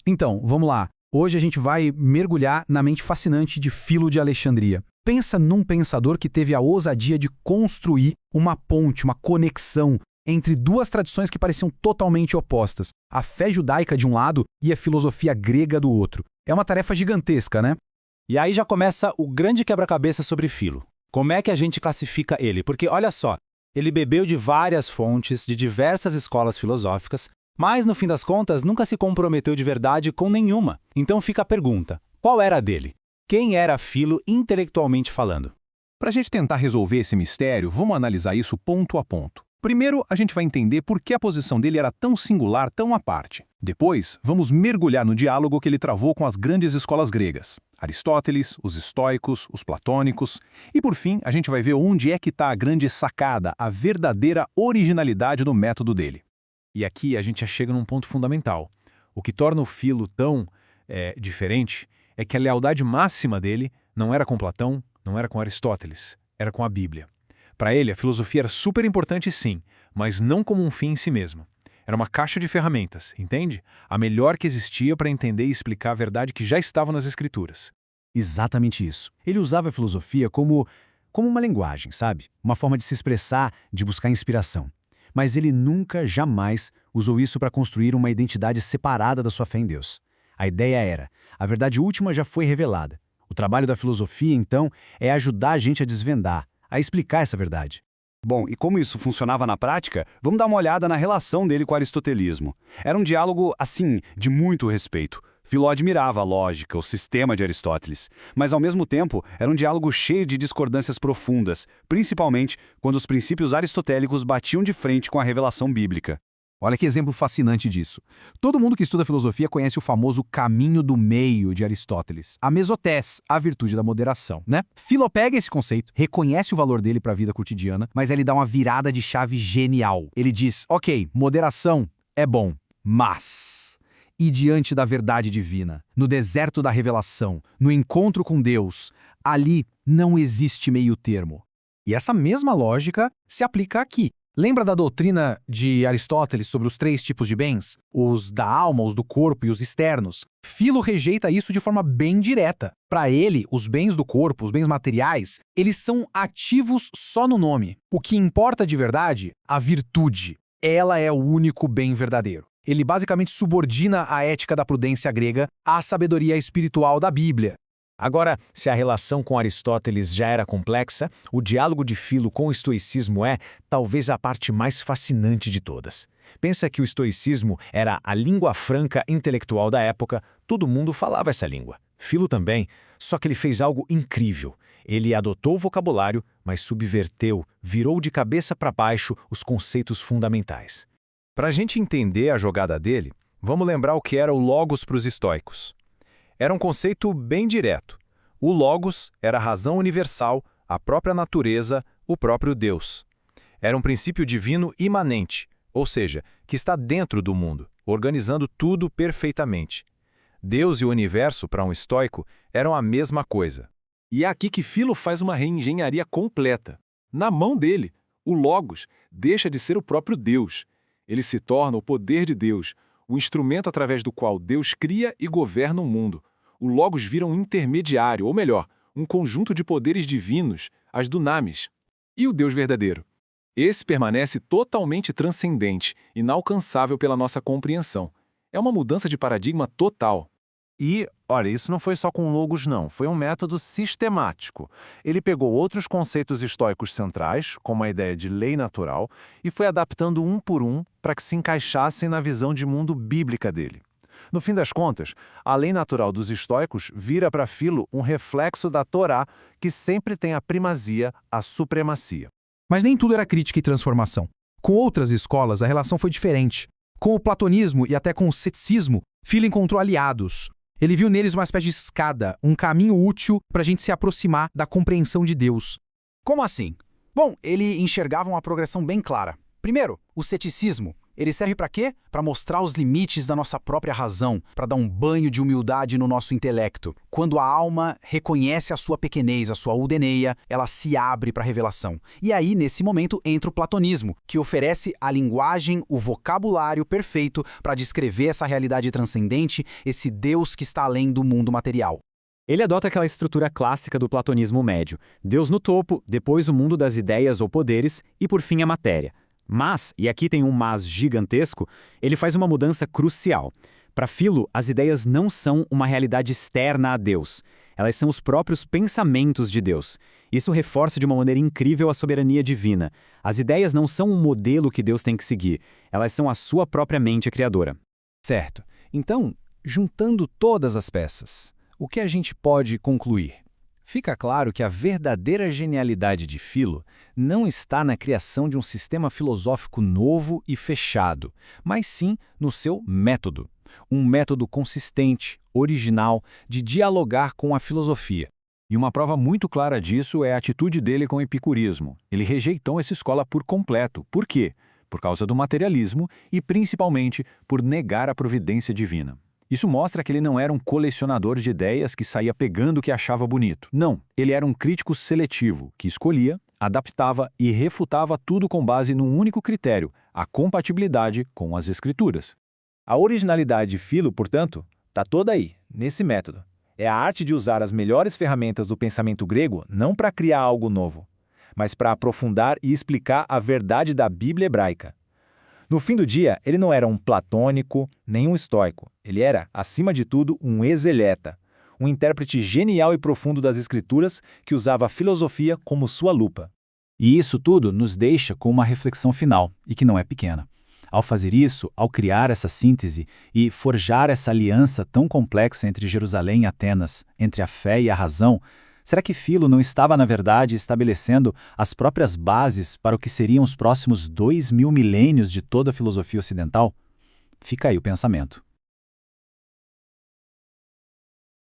Então, vamos lá. Hoje a gente vai mergulhar na mente fascinante de Filo de Alexandria. Pensa num pensador que teve a ousadia de construir uma ponte, uma conexão entre duas tradições que pareciam totalmente opostas. A fé judaica de um lado e a filosofia grega do outro. É uma tarefa gigantesca, né? E aí já começa o grande quebra-cabeça sobre Filo. Como é que a gente classifica ele? Porque, olha só, ele bebeu de várias fontes, de diversas escolas filosóficas, mas, no fim das contas, nunca se comprometeu de verdade com nenhuma. Então fica a pergunta, qual era a dele? Quem era Filo intelectualmente falando? Para a gente tentar resolver esse mistério, vamos analisar isso ponto a ponto. Primeiro, a gente vai entender por que a posição dele era tão singular, tão à parte. Depois, vamos mergulhar no diálogo que ele travou com as grandes escolas gregas. Aristóteles, os estoicos, os platônicos. E, por fim, a gente vai ver onde é que está a grande sacada, a verdadeira originalidade do método dele. E aqui a gente já chega num ponto fundamental. O que torna o Filo tão diferente é que a lealdade máxima dele não era com Platão, não era com Aristóteles, era com a Bíblia. Para ele, a filosofia era super importante sim, mas não como um fim em si mesmo. Era uma caixa de ferramentas, entende? A melhor que existia para entender e explicar a verdade que já estava nas Escrituras. Exatamente isso. Ele usava a filosofia como uma linguagem, sabe? Uma forma de se expressar, de buscar inspiração. Mas ele nunca, jamais, usou isso para construir uma identidade separada da sua fé em Deus. A ideia era, a verdade última já foi revelada. O trabalho da filosofia, então, é ajudar a gente a desvendar, a explicar essa verdade. Bom, e como isso funcionava na prática, vamos dar uma olhada na relação dele com o aristotelismo. Era um diálogo, assim, de muito respeito. Filó admirava a lógica, o sistema de Aristóteles, mas ao mesmo tempo era um diálogo cheio de discordâncias profundas, principalmente quando os princípios aristotélicos batiam de frente com a revelação bíblica. Olha que exemplo fascinante disso. Todo mundo que estuda filosofia conhece o famoso caminho do meio de Aristóteles. A mesotés, a virtude da moderação, né? Filo pega esse conceito, reconhece o valor dele para a vida cotidiana, mas ele dá uma virada de chave genial. Ele diz, ok, moderação é bom, mas... E diante da verdade divina, no deserto da revelação, no encontro com Deus, ali não existe meio termo. E essa mesma lógica se aplica aqui. Lembra da doutrina de Aristóteles sobre os 3 tipos de bens? Os da alma, os do corpo e os externos. Filo rejeita isso de forma bem direta. Para ele, os bens do corpo, os bens materiais, eles são ativos só no nome. O que importa de verdade, a virtude. Ela é o único bem verdadeiro. Ele basicamente subordina a ética da prudência grega à sabedoria espiritual da Bíblia. Agora, se a relação com Aristóteles já era complexa, o diálogo de Filo com o estoicismo é, talvez, a parte mais fascinante de todas. Pensa que o estoicismo era a língua franca intelectual da época, todo mundo falava essa língua. Filo também, só que ele fez algo incrível. Ele adotou o vocabulário, mas subverteu, virou de cabeça para baixo os conceitos fundamentais. Para a gente entender a jogada dele, vamos lembrar o que era o logos para os estoicos. Era um conceito bem direto. O logos era a razão universal, a própria natureza, o próprio Deus. Era um princípio divino imanente, ou seja, que está dentro do mundo, organizando tudo perfeitamente. Deus e o universo, para um estoico, eram a mesma coisa. E é aqui que Filo faz uma reengenharia completa. Na mão dele, o logos deixa de ser o próprio Deus. Ele se torna o poder de Deus, o instrumento através do qual Deus cria e governa o mundo. O logos vira um intermediário, ou melhor, um conjunto de poderes divinos, as dunamis. E o Deus verdadeiro? Esse permanece totalmente transcendente, inalcançável pela nossa compreensão. É uma mudança de paradigma total. E, olha, isso não foi só com logos não, foi um método sistemático. Ele pegou outros conceitos estoicos centrais, como a ideia de lei natural, e foi adaptando um por um para que se encaixassem na visão de mundo bíblica dele. No fim das contas, a lei natural dos estoicos vira para Filo um reflexo da Torá, que sempre tem a primazia, a supremacia. Mas nem tudo era crítica e transformação. Com outras escolas, a relação foi diferente. Com o platonismo e até com o ceticismo, Filo encontrou aliados. Ele viu neles uma espécie de escada, um caminho útil para a gente se aproximar da compreensão de Deus. Como assim? Bom, ele enxergava uma progressão bem clara. Primeiro, o ceticismo, Ele serve para quê? Para mostrar os limites da nossa própria razão, para dar um banho de humildade no nosso intelecto. Quando a alma reconhece a sua pequenez, a sua udeneia, ela se abre para a revelação. E aí, nesse momento, entra o platonismo, que oferece a linguagem, o vocabulário perfeito para descrever essa realidade transcendente, esse Deus que está além do mundo material. Ele adota aquela estrutura clássica do platonismo médio: Deus no topo, depois o mundo das ideias ou poderes e, por fim, a matéria. Mas, e aqui tem um mas gigantesco, ele faz uma mudança crucial. Para Filo, as ideias não são uma realidade externa a Deus. Elas são os próprios pensamentos de Deus. Isso reforça de uma maneira incrível a soberania divina. As ideias não são um modelo que Deus tem que seguir. Elas são a sua própria mente criadora. Certo. Então, juntando todas as peças, o que a gente pode concluir? Fica claro que a verdadeira genialidade de Filo não está na criação de um sistema filosófico novo e fechado, mas sim no seu método. Um método consistente, original, de dialogar com a filosofia. E uma prova muito clara disso é a atitude dele com o epicurismo. Ele rejeitou essa escola por completo. Por quê? Por causa do materialismo e, principalmente, por negar a providência divina. Isso mostra que ele não era um colecionador de ideias que saía pegando o que achava bonito. Não, ele era um crítico seletivo, que escolhia, adaptava e refutava tudo com base num único critério: a compatibilidade com as escrituras. A originalidade de Filo, portanto, está toda aí, nesse método. É a arte de usar as melhores ferramentas do pensamento grego não para criar algo novo, mas para aprofundar e explicar a verdade da Bíblia hebraica. No fim do dia, ele não era um platônico, nem um estoico. Ele era, acima de tudo, um exegeta, um intérprete genial e profundo das Escrituras que usava a filosofia como sua lupa. E isso tudo nos deixa com uma reflexão final, e que não é pequena. Ao fazer isso, ao criar essa síntese e forjar essa aliança tão complexa entre Jerusalém e Atenas, entre a fé e a razão, será que Filo não estava, na verdade, estabelecendo as próprias bases para o que seriam os próximos 2000 milênios de toda a filosofia ocidental? Fica aí o pensamento.